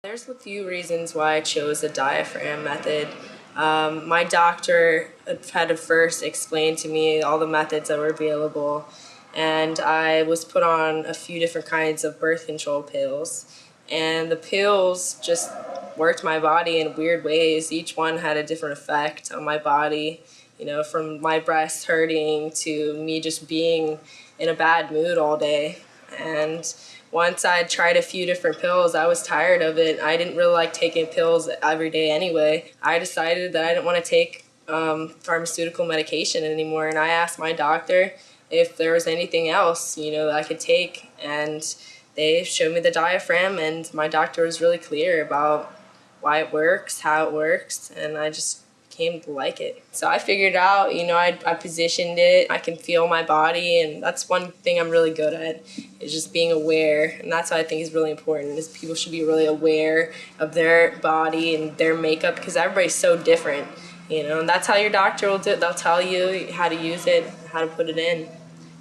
There's a few reasons why I chose the diaphragm method. My doctor had to first explain to me all the methods that were available, and I was put on a few different kinds of birth control pills. And the pills just worked my body in weird ways. Each one had a different effect on my body, from my breast hurting to me just being in a bad mood all day. And once I tried a few different pills, I was tired of it. I didn't really like taking pills every day anyway. I decided that I didn't want to take pharmaceutical medication anymore, and I asked my doctor if there was anything else, that I could take, and they showed me the diaphragm, and my doctor was really clear about why it works, how it works, and I just came to like it. So I figured out, I positioned it, I can feel my body, and that's one thing I'm really good at, is just being aware. And that's what I think is really important, is people should be really aware of their body and their makeup, because everybody's so different, and that's how your doctor will do it. They'll tell you how to use it, how to put it in.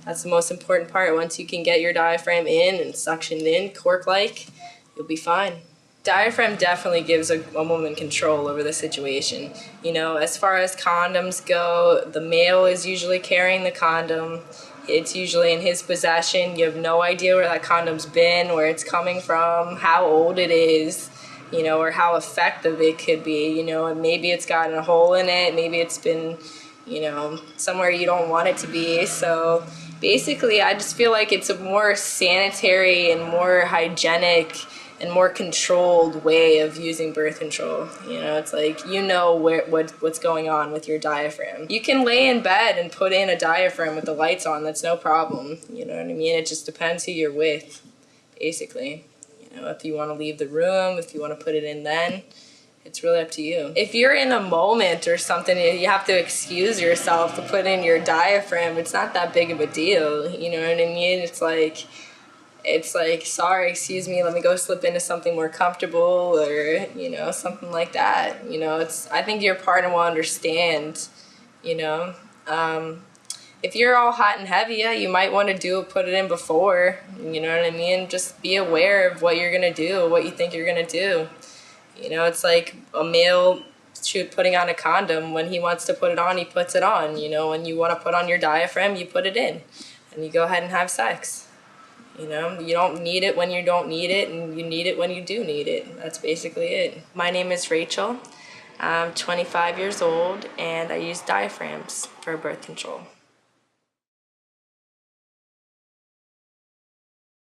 That's the most important part. Once you can get your diaphragm in and suctioned in, cork-like, you'll be fine. Diaphragm definitely gives a woman control over the situation. As far as condoms go, the male is usually carrying the condom. It's usually in his possession. You have no idea where that condom's been, where it's coming from, how old it is, or how effective it could be, and maybe it's gotten a hole in it, maybe it's been, somewhere you don't want it to be. So basically, I just feel like it's a more sanitary and more hygienic and more controlled way of using birth control. It's like, what's going on with your diaphragm. You can lay in bed and put in a diaphragm with the lights on. That's no problem. You know what I mean? It just depends who you're with, basically. If you want to leave the room, if you want to put it in then, it's really up to you. If you're in a moment or something, you have to excuse yourself to put in your diaphragm. It's not that big of a deal. You know what I mean? It's like, sorry, excuse me, let me go slip into something more comfortable, or, something like that. I think your partner will understand, If you're all hot and heavy, yeah, you might want to put it in before, you know what I mean? Just be aware of what you're going to do, what you think you're going to do. It's like a male putting on a condom. When he wants to put it on, he puts it on. When you want to put on your diaphragm, you put it in, and you go ahead and have sex. You don't need it when you don't need it, and you need it when you do need it. That's basically it. My name is Rachel. I'm 25 years old, and I use diaphragms for birth control.